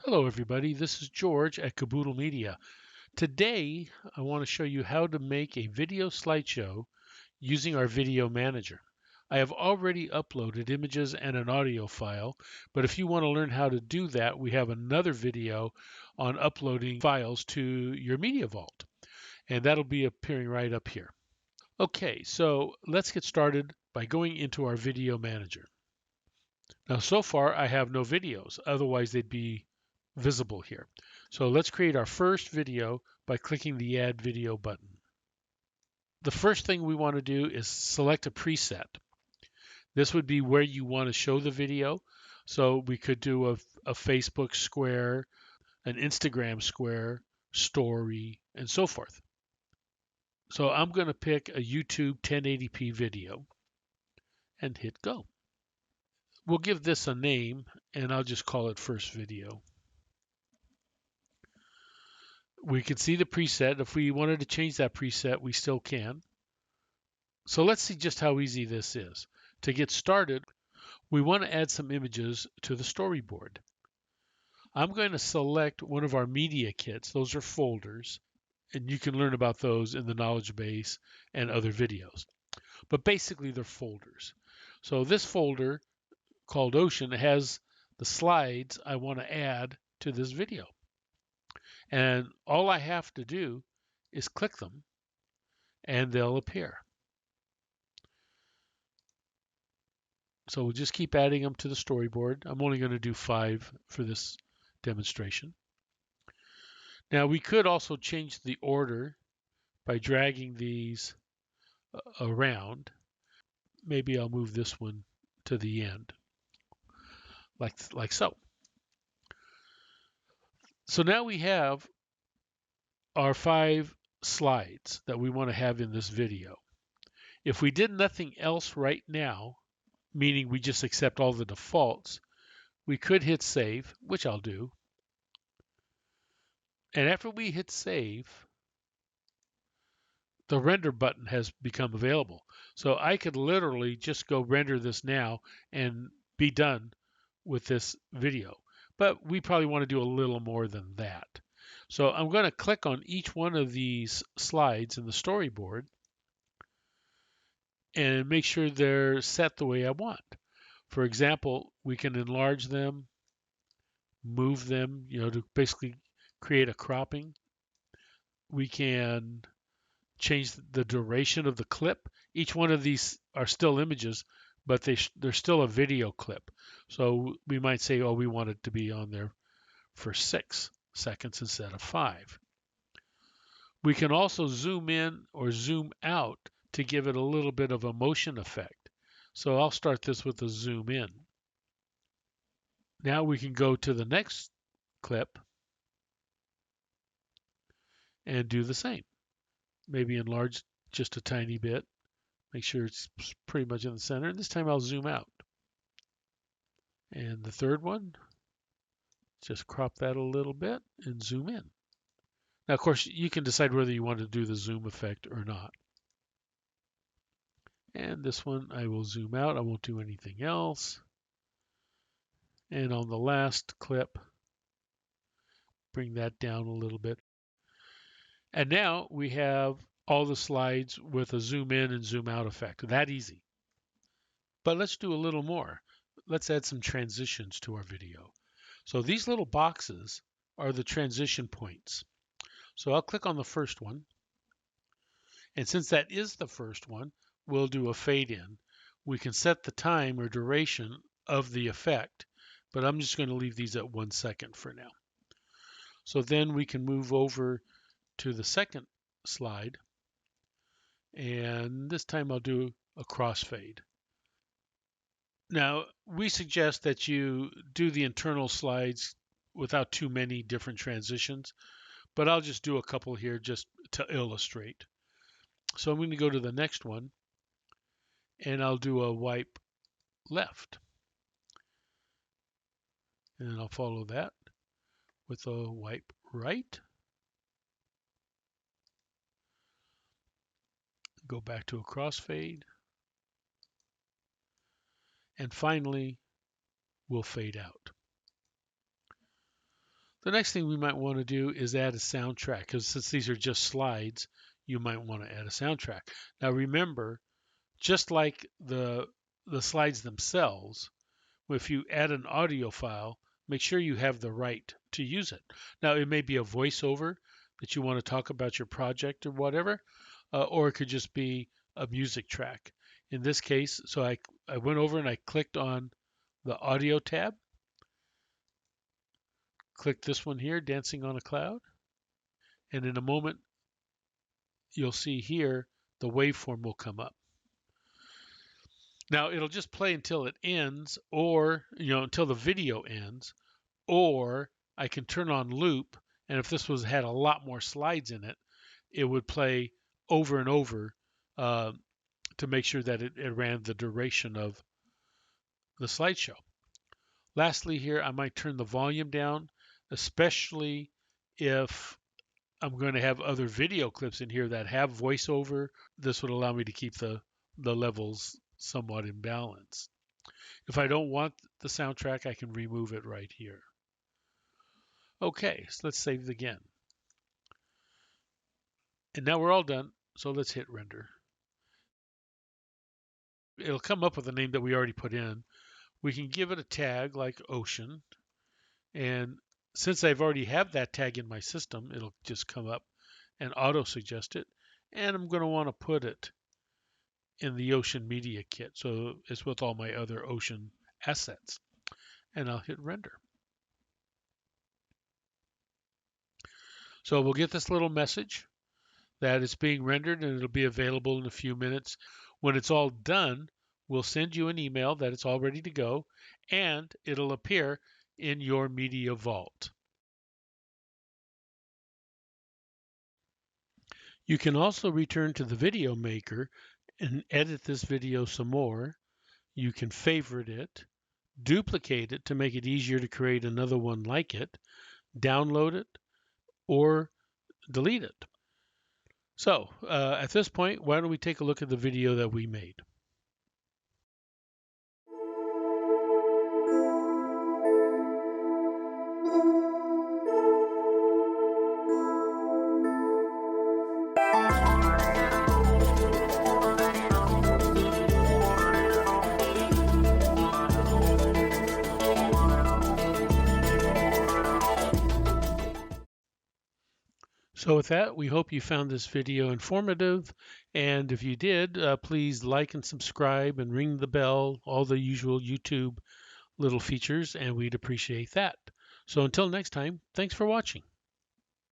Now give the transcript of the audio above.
Hello everybody, this is George at Kaboodle Media. Today I want to show you how to make a video slideshow using our video manager. I have already uploaded images and an audio file, but if you want to learn how to do that, we have another video on uploading files to your Media Vault, and that'll be appearing right up here. Okay, so let's get started by going into our video manager. Now, so far I have no videos, otherwise they'd be visible here. So let's create our first video by clicking the Add Video button. The first thing we want to do is select a preset. This would be where you want to show the video. So we could do a Facebook square, an Instagram square, story, and so forth. So I'm going to pick a YouTube 1080p video and hit go. We'll give this a name and I'll just call it first video. We can see the preset. If we wanted to change that preset, we still can. So let's see just how easy this is. To get started, we want to add some images to the storyboard. I'm going to select one of our media kits. Those are folders, and you can learn about those in the knowledge base and other videos. But basically, they're folders. So this folder called Ocean has the slides I want to add to this video. And all I have to do is click them and they'll appear. So we'll just keep adding them to the storyboard. I'm only going to do 5 for this demonstration. Now we could also change the order by dragging these around. Maybe I'll move this one to the end, like so. So now we have our 5 slides that we want to have in this video. If we did nothing else right now, meaning we just accept all the defaults, we could hit save, which I'll do. And after we hit save, the render button has become available. So I could literally just go render this now and be done with this video. But we probably want to do a little more than that. So I'm going to click on each one of these slides in the storyboard and make sure they're set the way I want. For example, we can enlarge them, move them, to basically create a cropping. We can change the duration of the clip. Each one of these are still images, but they're still a video clip. So we might say, oh, we want it to be on there for 6 seconds instead of 5. We can also zoom in or zoom out to give it a little bit of a motion effect. So I'll start this with a zoom in. Now we can go to the next clip and do the same. Maybe enlarge just a tiny bit. Make sure it's pretty much in the center. And this time I'll zoom out. And the third one, just crop that a little bit and zoom in. Now, of course, you can decide whether you want to do the zoom effect or not. And this one, I will zoom out. I won't do anything else. And on the last clip, bring that down a little bit. And now we have all the slides with a zoom in and zoom out effect. That easy. But let's do a little more. Let's add some transitions to our video. So these little boxes are the transition points. So I'll click on the first one. And since that is the first one, we'll do a fade in. We can set the time or duration of the effect, but I'm just going to leave these at 1 second for now. So then we can move over to the second slide. And this time I'll do a crossfade. Now, we suggest that you do the internal slides without too many different transitions, but I'll just do a couple here just to illustrate. So I'm going to go to the next one, and I'll do a wipe left. And I'll follow that with a wipe right. Go back to a crossfade. And finally, we'll fade out. The next thing we might want to do is add a soundtrack, because since these are just slides, you might want to add a soundtrack. Now remember, just like the slides themselves, if you add an audio file, make sure you have the right to use it. Now it may be a voiceover that you want to talk about your project or whatever, or it could just be a music track. In this case, so I went over and I clicked on the audio tab. Click this one here, Dancing on a Cloud. And in a moment, you'll see here the waveform will come up. Now it'll just play until it ends, or until the video ends, or I can turn on loop, and if this had a lot more slides in it, it would play over and over to make sure that it ran the duration of the slideshow. Lastly here, I might turn the volume down, especially if I'm going to have other video clips in here that have voiceover. This would allow me to keep the levels somewhat in balance. If I don't want the soundtrack, I can remove it right here. Okay, so let's save it again. And now we're all done, so let's hit render. It'll come up with a name that we already put in. We can give it a tag like ocean, and since I've already have that tag in my system, it'll just come up and auto suggest it. And I'm going to want to put it in the Ocean Media Kit, so it's with all my other Ocean assets. And I'll hit render. So we'll get this little message that it's being rendered, and it'll be available in a few minutes. When it's all done, we'll send you an email that it's all ready to go, and it'll appear in your media vault. You can also return to the video maker and edit this video some more. You can favorite it, duplicate it to make it easier to create another one like it, download it, or delete it. So at this point, why don't we take a look at the video that we made? So with that, we hope you found this video informative, and if you did, please like and subscribe and ring the bell, all the usual YouTube little features, and we'd appreciate that. So until next time, thanks for watching.